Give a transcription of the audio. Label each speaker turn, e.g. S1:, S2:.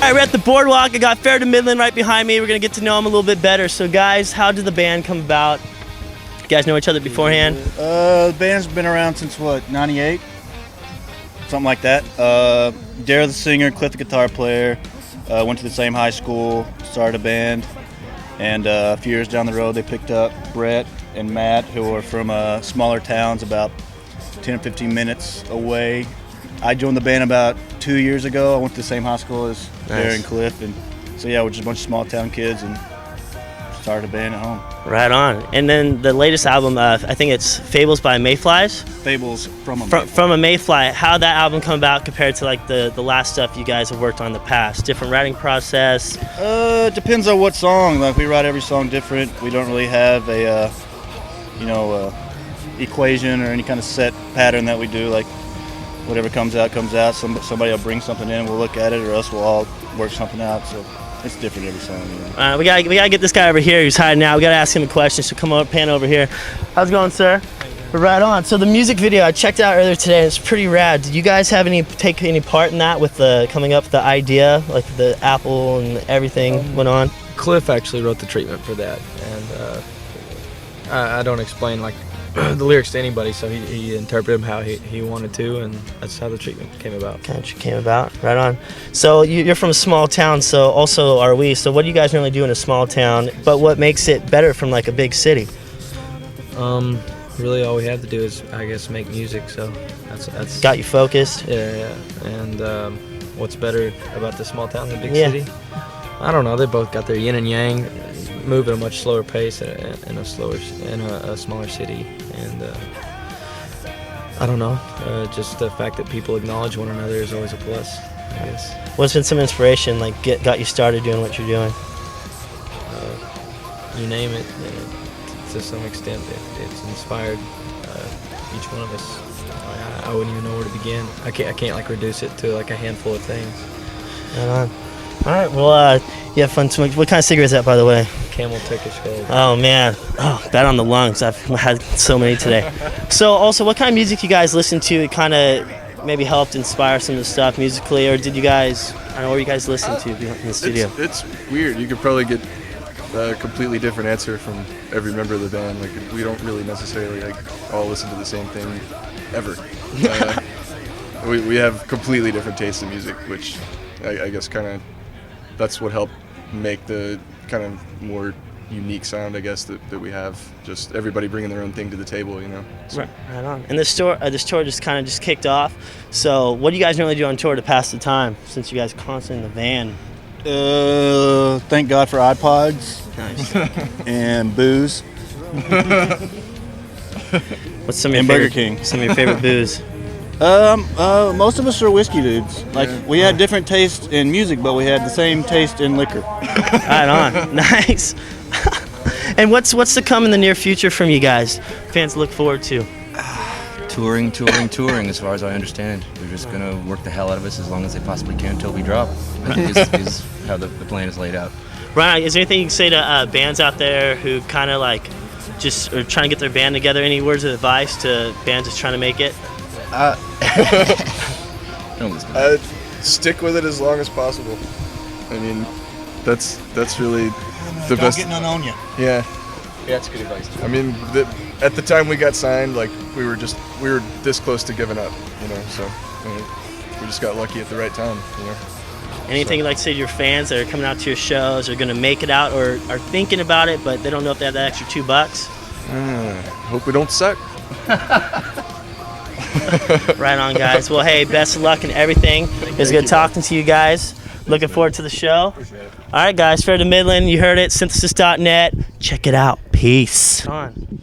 S1: right, we're at the Boardwalk. I got Fair to Midland right behind me. We're gonna get to know him a little bit better. So guys, how did the band come about? You guys know each other beforehand?
S2: The band's been around since what, 98? Something like that. Dare the singer, Cliff the guitar player, went to the same high school, started a band, and a few years down the road they picked up Brett and Matt, who are from smaller towns about 10 or 15 minutes away. I joined the band about 2 years ago. I went to the same high school as Dare and Cliff, and so yeah, we're just a bunch of small town kids and started a band at home.
S1: Right on. And then the latest album, I think it's Fables by Mayflies?
S2: Fables from a Mayfly.
S1: From a Mayfly. How'd that album come about compared to like the last stuff you guys have worked on in the past? Different writing process?
S2: Depends on what song. Like, we write every song different. We don't really have a equation or any kind of set pattern that we do. Like, whatever comes out, comes out. Somebody will bring something in, we'll look at it, or else we'll all work something out. So it's different every song. You know?
S1: We gotta get this guy over here who's hiding out. We gotta ask him a question. So come on, pan over here. How's it going, sir? We're right on. So the music video I checked out earlier today. It's pretty rad. Did you guys take any part in that with the coming up with the idea, like the apple and everything went on?
S3: Cliff actually wrote the treatment for that, and I don't explain like the lyrics to anybody, so he interpreted them how he wanted to, and that's how the treatment came about.
S1: Gotcha, came about. Right on. So you're from a small town, so also are we. So what do you guys normally do in a small town, but what makes it better from like a big city?
S3: Really all we have to do is, I guess, make music, so that's
S1: got you focused.
S3: Yeah. And what's better about the small town than the big city? I don't know, they both got their yin and yang, move at a much slower pace in a smaller city, and I don't know, just the fact that people acknowledge one another is always a plus, I guess.
S1: What's been some inspiration, like got you started doing what you're doing?
S3: You name it, to some extent it's inspired each one of us. I wouldn't even know where to begin. I can't like reduce it to like a handful of things.
S1: Right on. All right, well, you have fun smoking. What kind of cigarette is that, by the way?
S3: Camel Turkish Gold.
S1: Oh, man. Oh, bad on the lungs. I've had so many today. So, also, what kind of music you guys listen to? It kind of maybe helped inspire some of the stuff musically, or did you guys, I don't know, what you guys listen to in the studio?
S4: It's weird. You could probably get a completely different answer from every member of the band. Like, we don't really necessarily all listen to the same thing ever. We have completely different tastes in music, which I guess kind of that's what helped make the kind of more unique sound, I guess, that we have. Just everybody bringing their own thing to the table, you know. So.
S1: Right on. And this tour just kind of just kicked off. So what do you guys normally do on tour to pass the time, since you guys are constantly in the van?
S2: Thank God for iPods.
S1: Nice.
S2: And booze.
S1: What's some of your
S2: Burger
S1: favorite,
S2: King.
S1: Some of your favorite booze?
S2: Most of us are whiskey dudes. Like, we had different tastes in music, but we had the same taste in liquor.
S1: Right on. Nice. And what's to come in the near future from you guys? Fans look forward to?
S5: Touring, as far as I understand. They're just going to work the hell out of us as long as they possibly can until we drop. I think is how the plan is laid out.
S1: Right. Is there anything you can say to bands out there who kind of like just are trying to get their band together? Any words of advice to bands just trying to make it?
S4: Stick with it as long as possible. I mean, that's really the best.
S2: Don't get none on you.
S4: Yeah,
S5: that's good advice.
S4: I mean, at the time we got signed, like we were this close to giving up, you know. So we just got lucky at the right time, you know.
S1: Anything you'd like to say to your fans that are coming out to your shows, or going to make it out, or are thinking about it but they don't know if they have that extra $2?
S4: Hope we don't suck.
S1: Right on, guys. Well, hey, best of luck in everything. It was good talking to you guys. Looking forward to the show. All right, guys, Fair to Midland, you heard it, synthesis.net. Check it out. Peace. On.